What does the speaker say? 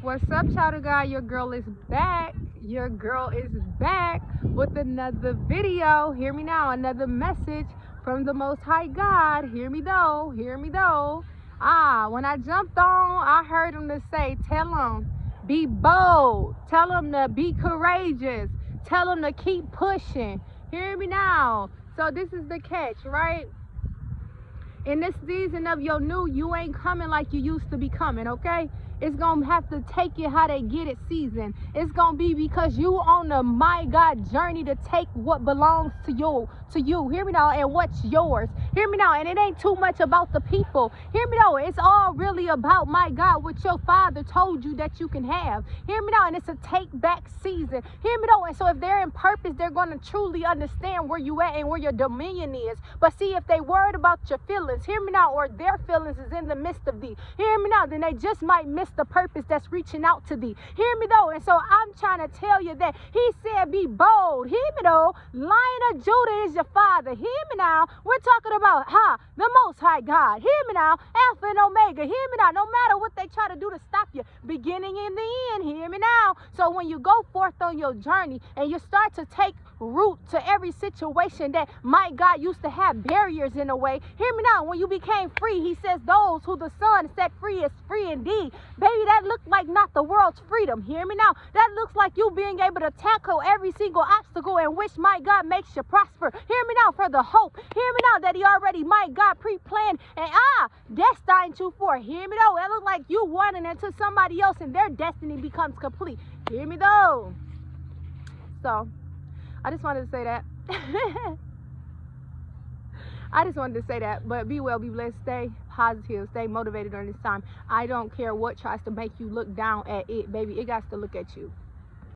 What's up, child of God? Your girl is back. Your girl is back with another video. Hear me now. Another message from the Most High God. Hear me though. Hear me though. When I jumped on, I heard him to say, tell him, be bold. Tell him to be courageous. Tell him to keep pushing. Hear me now. So this is the catch, right? In this season of your new, you ain't coming like you used to be coming, okay? It's gonna have to take you how they get it season. It's gonna be because you on the my God journey to take what belongs to you. Hear me now, and what's yours. Hear me now, and it ain't too much about the people. Hear me now, it's all really about my God, what your father told you that you can have. Hear me now, and it's a take back season. Hear me now, and so if they're in purpose, they're gonna truly understand where you at and where your dominion is. But see, if they worried about your feelings, hear me now, or their feelings is in the midst of thee, hear me now, then they just might miss the purpose that's reaching out to thee. Hear me though, and so I'm trying to tell you that he said be bold. Hear me though, Lion of Judah is your father. Hear me now, we're talking about the Most High God. Hear me now, Alpha and Omega. Hear me now, no matter what they try to do to stop you, beginning and the end. Hear me now. So when you go forth on your journey and you start to take root to every situation that my God used to have barriers in the way, hear me now, when you became free, he says those who the Son set free is free indeed. Baby, that looked like not the world's freedom. Hear me now, that looks like you being able to tackle every single obstacle in which my God makes you prosper. Hear me now, for the hope, hear me now, that he already, my God, pre-planned and destined you for. Hear me though, it look like you wanting into somebody else and their destiny becomes complete. Hear me though. So I just wanted to say that. I just wanted to say that. But be well, be blessed, stay positive, stay motivated during this time. I don't care what tries to make you look down at it, baby. It got to look at you.